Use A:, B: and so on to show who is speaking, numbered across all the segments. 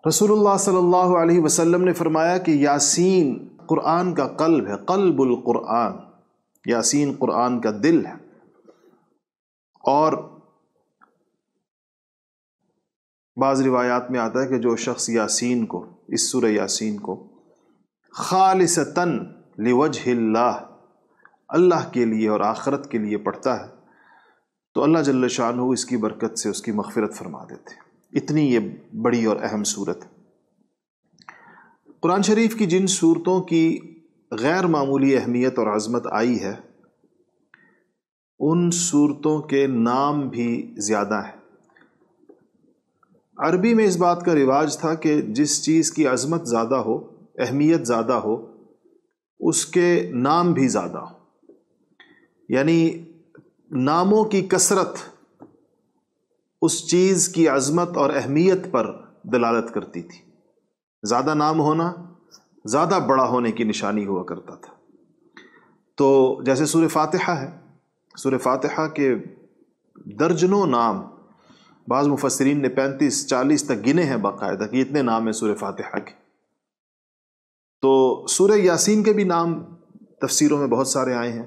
A: رسول اللہ صلی اللہ علیہ وسلم نے فرمایا کہ یاسین قرآن کا قلب ہے، قلب القرآن، یاسین قرآن کا دل ہے۔ اور بعض روایات میں آتا ہے کہ جو شخص یاسین کو، اس سورہ یاسین کو خالصتاً لوجہ اللہ، اللہ کے لیے اور آخرت کے لیے پڑھتا ہے تو اللہ جل شانہ اس کی برکت سے اس کی مغفرت فرما دیتے ہیں۔ اتنی یہ بڑی اور اہم صورت ہے۔ قرآن شریف کی جن صورتوں کی غیر معمولی اہمیت اور عظمت آئی ہے ان صورتوں کے نام بھی زیادہ ہیں۔ عربی میں اس بات کا رواج تھا کہ جس چیز کی عظمت زیادہ ہو، اہمیت زیادہ ہو، اس کے نام بھی زیادہ ہو، یعنی ناموں کی کثرت اس چیز کی عظمت اور اہمیت پر دلالت کرتی تھی۔ زیادہ نام ہونا زیادہ بڑا ہونے کی نشانی ہوا کرتا تھا۔ تو جیسے سورہ فاتحہ ہے، سورہ فاتحہ کے درجنوں نام، بعض مفسرین نے 35-40 تک گنے ہیں باقاعدہ کہ اتنے نام ہیں سورہ فاتحہ کے۔ تو سورہ یاسین کے بھی نام تفسیروں میں بہت سارے آئے ہیں۔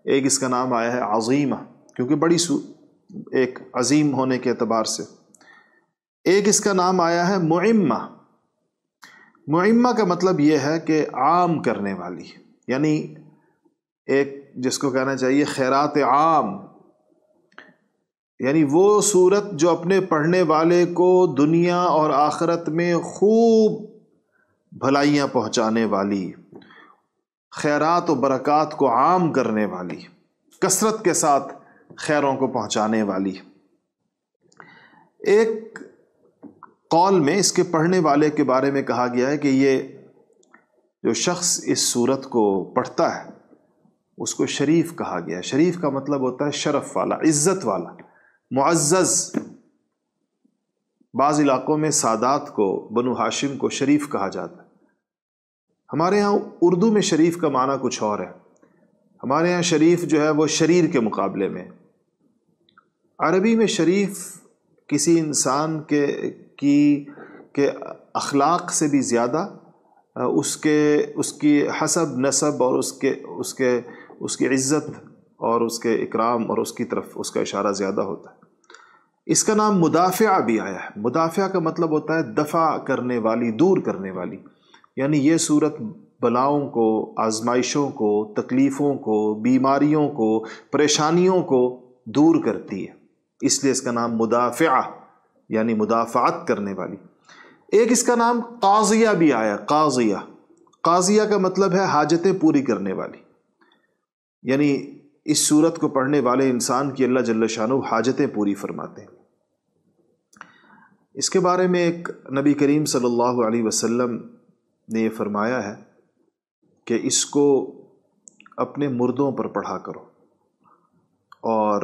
A: ایک اس کا نام آیا ہے عظیمہ، کیونکہ بڑی ایک عظیم ہونے کے اعتبار سے۔ ایک اس کا نام آیا ہے معمہ۔ معمہ کا مطلب یہ ہے کہ عام کرنے والی، یعنی ایک جس کو کہنا چاہیے خیرات عام، یعنی وہ سورت جو اپنے پڑھنے والے کو دنیا اور آخرت میں خوب بھلائیاں پہنچانے والی، خیرات و برکات کو عام کرنے والی، کثرت کے ساتھ خیروں کو پہنچانے والی۔ ایک قول میں اس کے پڑھنے والے کے بارے میں کہا گیا ہے کہ یہ جو شخص اس سورت کو پڑھتا ہے اس کو شریف کہا گیا ہے۔ شریف کا مطلب ہوتا ہے شرف والا، عزت والا، معزز۔ بعض علاقوں میں سادات کو، بنو ہاشم کو شریف کہا جاتا ہے۔ ہمارے ہاں اردو میں شریف کا معنی کچھ اور ہے۔ ہمارے ہاں شریف جو ہے وہ شریر کے مقابلے میں، عربی میں شریف کسی انسان کے اخلاق سے بھی زیادہ اس کی حسب نسب اور اس کی عزت اور اس کے اکرام اور اس کی طرف اس کا اشارہ زیادہ ہوتا ہے۔ اس کا نام مدافع بھی آیا ہے۔ مدافع کا مطلب ہوتا ہے دفع کرنے والی، دور کرنے والی، یعنی یہ صورت بلاؤں کو، آزمائشوں کو، تکلیفوں کو، بیماریوں کو، پریشانیوں کو دور کرتی ہے، اس لیے اس کا نام مدافع یعنی مدافعت کرنے والی۔ ایک اس کا نام قاضیہ بھی آیا، قاضیہ۔ قاضیہ کا مطلب ہے حاجتیں پوری کرنے والی، یعنی اس صورت کو پڑھنے والے انسان کی اللہ جل شانہ حاجتیں پوری فرماتے ہیں۔ اس کے بارے میں ایک نبی کریم صلی اللہ علیہ وسلم نے یہ فرمایا ہے کہ اس کو اپنے مردوں پر پڑھا کرو۔ اور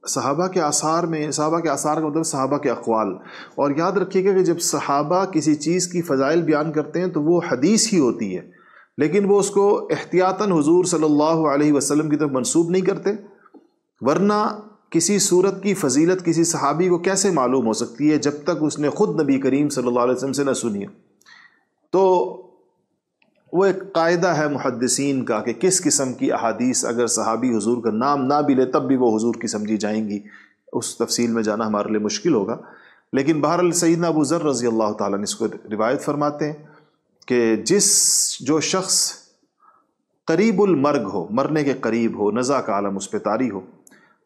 A: صحابہ کے آثار کا مطلب صحابہ کے اقوال، اور یاد رکھیے گا کہ جب صحابہ کسی چیز کی فضائل بیان کرتے ہیں تو وہ حدیث ہی ہوتی ہے، لیکن وہ اس کو احتیاطاً حضور صلی اللہ علیہ وسلم کی طرف منسوب نہیں کرتے، ورنہ کسی صورت کی فضیلت کسی صحابی کو کیسے معلوم ہو سکتی ہے جب تک اس نے خود نبی کریم صلی اللہ علیہ وسلم سے نہ سنی۔ تو وہ ایک قاعدہ ہے محدثین کا کہ کس قسم کی احادیث اگر صحابی حضور کا نام نہ بھی لے تب بھی وہ حضور کی سمجھی جائیں گی، اس تفصیل میں جانا ہمارے لیے مشکل ہوگا۔ لیکن بہرحال سیدنا ابو ذر رضی اللہ تعالیٰ نے اس کو روایت فرماتے ہیں کہ جو شخص قریب المرگ ہو، مرنے کے قریب ہو، نزع کا عالم اس پہ طاری ہو،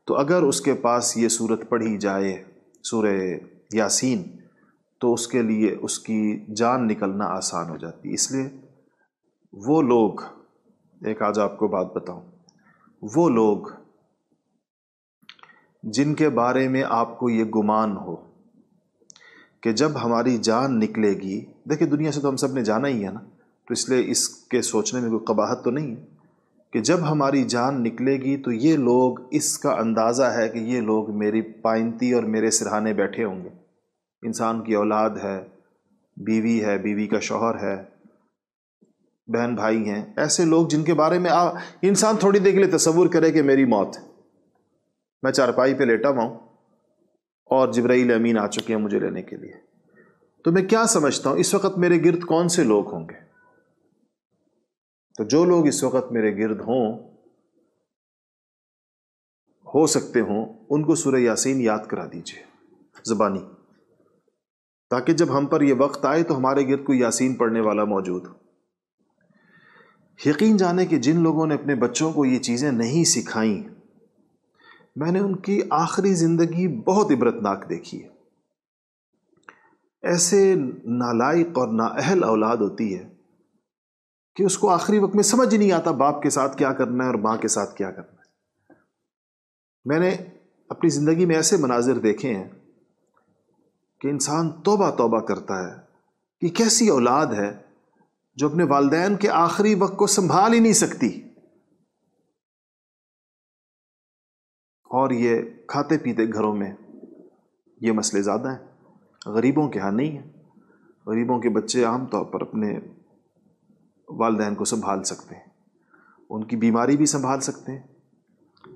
A: تو اگر اس کے پاس یہ صورت پڑھی جائے، سورہ یاسین، تو اس کے لیے اس کی جان نکلنا آسان ہو جاتی۔ اس لیے وہ لوگ، ایک آج آپ کو بات بتاؤں، وہ لوگ جن کے بارے میں آپ کو یہ گمان ہو کہ جب ہماری جان نکلے گی، دیکھیں دنیا سے تو ہم سب نے جانا ہی ہے نا، تو اس لیے اس کے سوچنے میں کوئی قباحت تو نہیں ہے کہ جب ہماری جان نکلے گی تو یہ لوگ، اس کا اندازہ ہے کہ یہ لوگ میری پائنتی اور میرے سرہانے بیٹھے ہوں گے۔ انسان کی اولاد ہے، بیوی ہے، بیوی کا شوہر ہے، بہن بھائی ہیں، ایسے لوگ جن کے بارے میں انسان تھوڑی دیر کے لیے تصور کرے کہ میری موت ہے، میں چارپائی پہ لیٹا ہوا ہوں اور جبرائیل امین آ چکے ہیں مجھے لینے کے لیے، تو میں کیا سمجھتا ہوں اس وقت میرے گرد کون سے لوگ ہوں گے؟ تو جو لوگ اس وقت میرے گرد ہو سکتے ہوں، ان کو سورہ یاسین یاد کرا دیجئے زبانی، تاکہ جب ہم پر یہ وقت آئے تو ہمارے گرد کوئی یاسین پڑھنے والا موجود ہو۔ یقین جانے کہ جن لوگوں نے اپنے بچوں کو یہ چیزیں نہیں سکھائیں، میں نے ان کی آخری زندگی بہت عبرتناک دیکھی ہے۔ ایسے نالائق اور نااہل اولاد ہوتی ہے کہ اس کو آخری وقت میں سمجھ ہی نہیں آتا باپ کے ساتھ کیا کرنا ہے اور ماں کے ساتھ کیا کرنا ہے۔ میں نے اپنی زندگی میں ایسے مناظر دیکھے ہیں کہ انسان توبہ توبہ کرتا ہے کہ کیسی اولاد ہے جو اپنے والدین کے آخری وقت کو سنبھال ہی نہیں سکتی، اور یہ کھاتے پیتے گھروں میں یہ مسئلے زیادہ ہیں، غریبوں کے ہاں نہیں ہیں۔ غریبوں کے بچے عام طور پر اپنے والدین کو سنبھال سکتے ہیں، ان کی بیماری بھی سنبھال سکتے ہیں،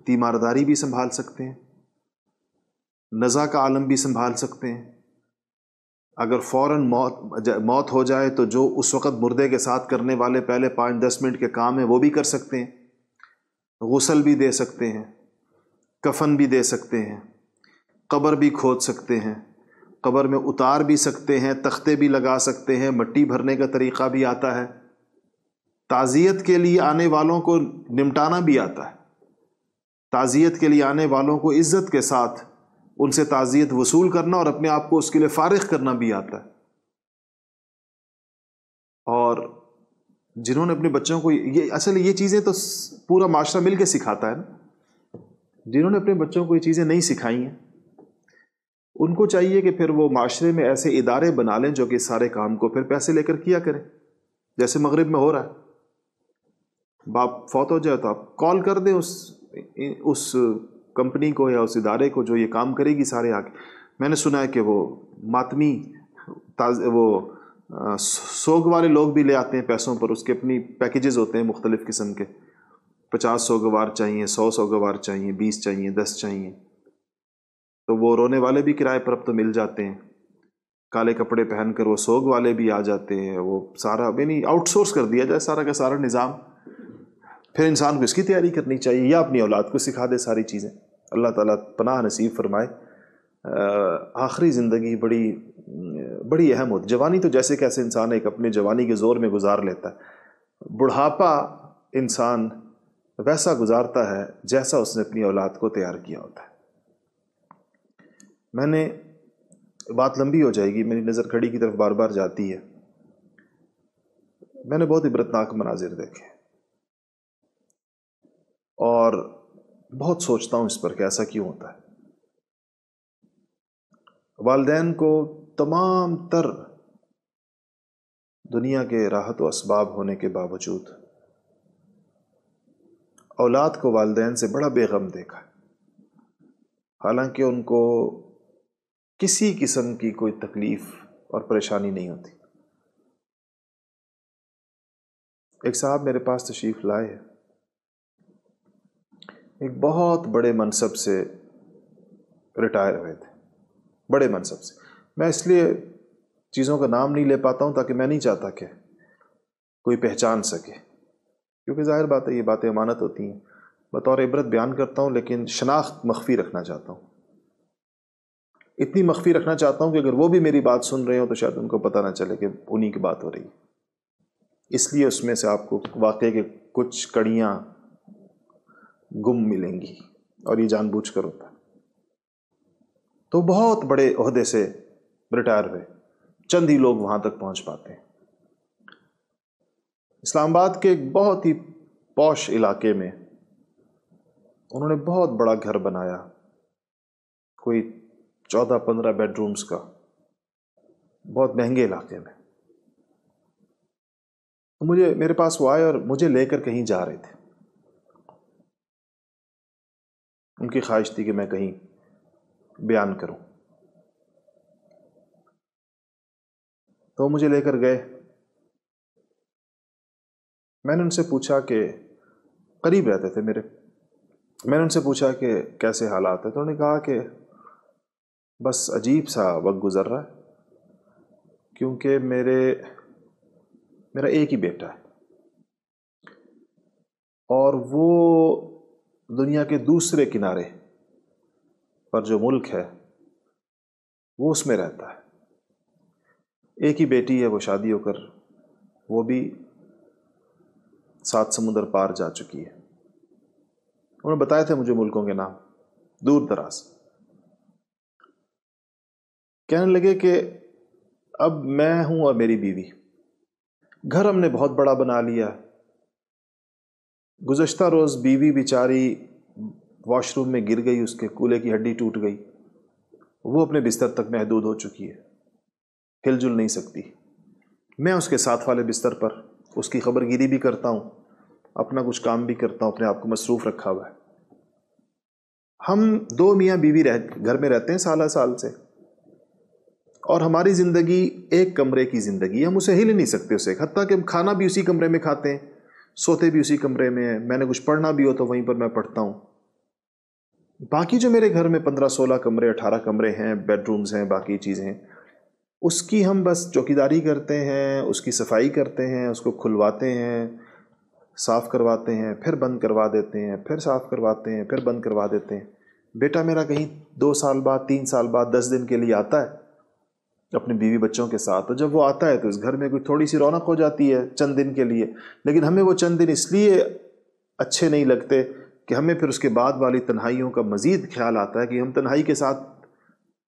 A: تیمارداری بھی سنبھال سکتے ہیں، نزا کا عالم بھی سنبھال سکتے ہیں۔ اگر فوراً موت ہو جائے تو جو اس وقت مردے کے ساتھ کرنے والے پہلے 5-10 منٹ کے کام ہیں وہ بھی کر سکتے ہیں، غسل بھی دے سکتے ہیں، کفن بھی دے سکتے ہیں، قبر بھی کھود سکتے ہیں، قبر میں اتار بھی سکتے ہیں، تختے بھی لگا سکتے ہیں، مٹی بھرنے کا طریقہ بھی آتا ہے، تعزیت کے لیے آنے والوں کو نمٹانا بھی آتا ہے، تعزیت کے لیے آنے والوں کو عزت کے ساتھ ان سے تعزیت وصول کرنا اور اپنے آپ کو اس کے لیے فارغ کرنا بھی آتا ہے۔ اور جنہوں نے اپنے بچوں کو یہ چیزیں تو پورا معاشرہ مل کے سکھاتا ہے نا، جنہوں نے اپنے بچوں کو یہ چیزیں نہیں سکھائی ہیں ان کو چاہیے کہ پھر وہ معاشرے میں ایسے ادارے بنا لیں جو کہ سارے کام کو پھر پیسے لے کر کیا کریں، جیسے مغرب میں ہو رہا ہے۔ باپ فوت ہو جائے تو آپ کال کر دیں اس کمپنی کو یا اس ادارے کو جو یہ کام کرے گی سارے آ کے۔ میں نے سنا ہے کہ وہ ماتمی سوگ والے لوگ بھی لے آتے ہیں پیسوں پر، اس کے اپنی پیکیجز ہوتے ہیں مختلف قسم کے، 50 سوگوار چاہیے، 100 سوگوار چاہیے، 20 چاہیے، 10 چاہیے، تو وہ رونے والے بھی کرائے پر اب تو مل جاتے ہیں، کالے کپڑے پہن کر وہ سوگ والے بھی آ جاتے ہیں، وہ سارا یعنی آؤٹ سورس کر دیا جائے سارا کا سارا نظام۔ پھر انسان کو اس کی تیاری کرنی چاہیے یا اپنی اولاد کو سکھا دے ساری چیزیں۔ اللہ تعالیٰ پناہ نصیب فرمائے۔ آخری زندگی بڑی اہم ہوتی، جوانی تو جیسے کیسے انسان ایک اپنے جوانی کے زور میں گزار لیتا ہے، بڑھاپا انسان ویسا گزارتا ہے جیسا اس نے اپنی اولاد کو تیار کیا ہوتا ہے۔ میں نے بات لمبی ہو جائے گی، میری نظر گھڑی کی طرف بار بار جاتی ہے۔ میں نے بہت عبرتناک مناظر دیکھے اور بہت سوچتا ہوں اس پر کہ ایسا کیوں ہوتا ہے۔ والدین کو تمام تر دنیا کے راحت و اسباب ہونے کے باوجود اولاد کو والدین سے بڑا بے غم دیکھا ہے، حالانکہ ان کو کسی قسم کی کوئی تکلیف اور پریشانی نہیں ہوتی۔ ایک صاحب میرے پاس تشریف لائے ہیں، ایک بہت بڑے منصب سے ریٹائر ہوئے تھے، بڑے منصب سے۔ میں اس لیے چیزوں کا نام نہیں لے پاتا ہوں تاکہ میں نہیں چاہتا کہ کوئی پہچان سکے، کیونکہ ظاہر بات ہے یہ باتیں امانت ہوتی ہیں، بطور عبرت بیان کرتا ہوں لیکن شناخت مخفی رکھنا چاہتا ہوں، اتنی مخفی رکھنا چاہتا ہوں کہ اگر وہ بھی میری بات سن رہے ہوں تو شاید ان کو پتہ نہ چلے کہ انہی کی بات ہو رہی ہے۔ اس لیے اس میں سے آپ کو واقعے کے کچھ کڑیاں گم ملیں گی اور یہ جان بوجھ کر ہوتا ہے۔ تو بہت بڑے عہدے سے ریٹائر ہوئے، چند ہی لوگ وہاں تک پہنچ پاتے ہیں۔ اسلام آباد کے ایک بہت ہی پوش علاقے میں انہوں نے بہت بڑا گھر بنایا، کوئی 14-15 بیڈ رومز کا، بہت مہنگے علاقے میں۔ میرے پاس وہ آئے اور مجھے لے کر کہیں جا رہے تھے، ان کی خواہش تھی کہ میں کہیں بیان کروں، تو مجھے لے کر گئے۔ میں نے ان سے پوچھا کہ قریب رہتے تھے میرے، میں نے ان سے پوچھا کہ کیسے حالات ہیں، تو انہوں نے کہا کہ بس عجیب سا وقت گزر رہا ہے، کیونکہ میرا ایک ہی بیٹا ہے، اور وہ دنیا کے دوسرے کنارے پر جو ملک ہے وہ اس میں رہتا ہے۔ ایک ہی بیٹی ہے، وہ شادی ہو کر وہ بھی 7 سمندر پار جا چکی ہے۔ انہوں نے بتایا تھے مجھے ملکوں کے نام دور دراز۔ کہنے لگے کہ اب میں ہوں اور میری بیوی، گھر ہم نے بہت بڑا بنا لیا۔ گزشتہ روز بیوی بیچاری واش روم میں گر گئی، اس کے کولے کی ہڈی ٹوٹ گئی، وہ اپنے بستر تک محدود ہو چکی ہے، ہل جل نہیں سکتی۔ میں اس کے ساتھ والے بستر پر اس کی خبر گیری بھی کرتا ہوں، اپنا کچھ کام بھی کرتا ہوں، اپنے آپ کو مصروف رکھا ہوا ہے۔ ہم 2 میاں بیوی گھر میں رہتے ہیں سالہ سال سے، اور ہماری زندگی ایک کمرے کی زندگی، ہم اسے ہل ہی نہیں سکتے اسے، حتیٰ کہ ہم کھانا بھی اسی کمرے میں کھاتے ہیں، سوتے بھی اسی کمرے میں ہیں، میں نے کچھ پڑھنا بھی ہو تو وہیں پر میں پڑھتا ہوں۔ باقی جو میرے گھر میں 15-16 کمرے 18 کمرے ہیں، بیڈ رومز ہیں، باقی چیزیں ہیں، اس کی ہم بس چوکیداری کرتے ہیں، اس کی صفائی کرتے ہیں، اس کو کھلواتے ہیں، صاف کرواتے ہیں، پھر بند کروا دیتے ہیں، پھر صاف کرواتے ہیں، پھر بند کروا دیتے ہیں۔ بیٹا میرا کہیں 2 سال بعد 3 سال بعد 10 دن کے لیے آتا ہے اپنی بیوی بچوں کے ساتھ، اور جب وہ آتا ہے تو اس گھر میں کوئی تھوڑی سی رونق ہو جاتی ہے چند دن کے لیے، لیکن ہمیں وہ چند دن اس لیے اچھے نہیں لگتے کہ ہمیں پھر اس کے بعد والی تنہائیوں کا مزید خیال آتا ہے کہ ہم تنہائی کے ساتھ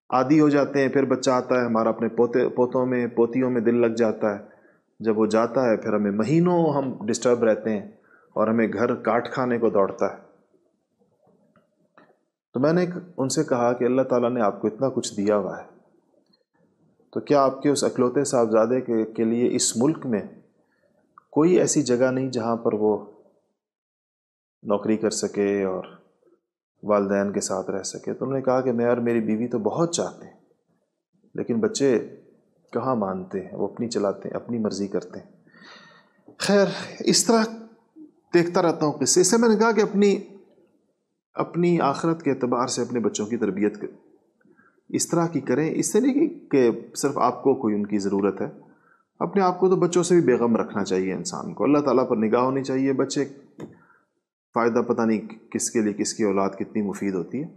A: عادی ہو جاتے ہیں۔ پھر بچہ آتا ہے ہمارا، اپنے پوتوں میں پوتیوں میں دل لگ جاتا ہے، جب وہ جاتا ہے پھر ہمیں مہینوں ہم ڈسٹرب رہتے ہیں اور ہمیں گھر کاٹ کھانے کو دوڑتا ہے۔ تو میں نے ان سے کہا کہ اللہ تعالیٰ نے آپ کو اتنا کچھ دیا ہوا ہے، تو کیا آپ کے اس اکلوتے صاحبزادے کے لیے اس ملک میں کوئی ایسی جگہ نہیں جہاں پر وہ نوکری کر سکے اور والدین کے ساتھ رہ سکے؟ تو انہوں نے کہا کہ میں اور میری بیوی تو بہت چاہتے ہیں، لیکن بچے کہاں مانتے ہیں، وہ اپنی چلاتے ہیں، اپنی مرضی کرتے ہیں۔ خیر، اس طرح دیکھتا رہتا ہوں قصے۔ اس سے میں نے کہا کہ اپنی آخرت کے اعتبار سے اپنے بچوں کی تربیت اس طرح کی کریں، اس سے نہیں کہ صرف آپ کو کوئی ان کی ضرورت ہے، اپنے آپ کو تو بچوں سے بھی بیغم رکھنا چاہیے انسان کو، اللہ تعالیٰ پر نگاہ ہونی چاہیے۔ بچے فائدہ پتہ نہیں کس کے لیے کس کی اولاد کتنی مفید ہوتی ہے،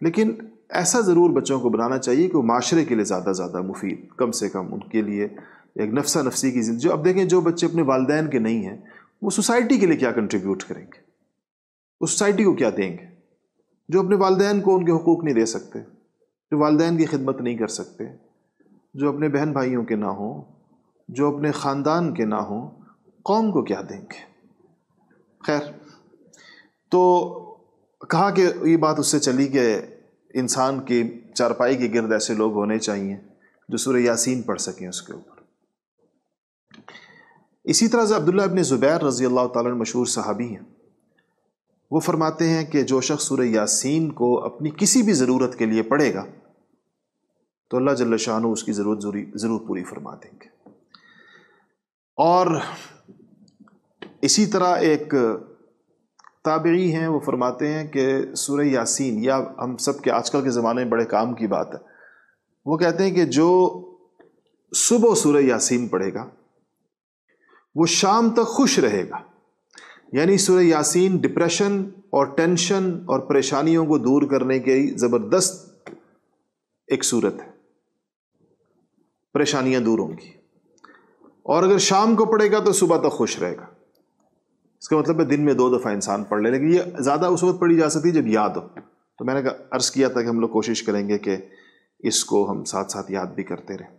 A: لیکن ایسا ضرور بچوں کو بنانا چاہیے کہ وہ معاشرے کے لیے زیادہ مفید، کم سے کم ان کے لیے ایک نفسا نفسی کی زندگی۔ جو اب دیکھیں، جو بچے اپنے والدین کے نہیں ہیں وہ سوسائٹی کے لیے کیا کنٹریبیوٹ کریں گے، اس سوسائٹی کو کیا دیں گے؟ جو اپنے والدین کو ان کے حقوق نہیں دے سکتے، جو والدین کی خدمت نہیں کر سکتے، جو اپنے بہن بھائیوں کے نہ ہوں، جو اپنے خاندان کے نہ ہوں، قوم کو کیا دیں گے؟ خیر، تو کہا کہ یہ بات اس سے چلی کہ انسان کی چارپائی کے گرد ایسے لوگ ہونے چاہیے جو سورہ یاسین پڑھ سکیں اس کے اوپر۔ اسی طرح سے عبداللہ ابن زبیر رضی اللہ تعالیٰ عنہ مشہور صحابی ہیں، وہ فرماتے ہیں کہ جو شخص سورہ یاسین کو اپنی کسی بھی ضرورت کے لیے پڑھے گا تو اللہ جل شانہ اس کی ضرورت ضرور پوری فرما دیں گے۔ اور اسی طرح ایک تابعی ہیں، وہ فرماتے ہیں کہ سورہ یاسین، یا ہم سب کے آج کل کے زمانے میں بڑے کام کی بات ہے، وہ کہتے ہیں کہ جو صبح سورہ یاسین پڑھے گا وہ شام تک خوش رہے گا۔ یعنی سورہ یاسین ڈپریشن اور ٹینشن اور پریشانیوں کو دور کرنے کی زبردست ایک صورت ہے، پریشانیاں دور ہوں گی۔ اور اگر شام کو پڑھے گا تو صبح تک خوش رہے گا۔ اس کا مطلب ہے دن میں 2 دفعہ انسان پڑھ لے، لیکن یہ زیادہ اس وقت پڑھی جا سکتی ہے جب یاد ہو۔ تو میں نے عرض کیا تھا کہ ہم لوگ کوشش کریں گے کہ اس کو ہم ساتھ ساتھ یاد بھی کرتے رہیں۔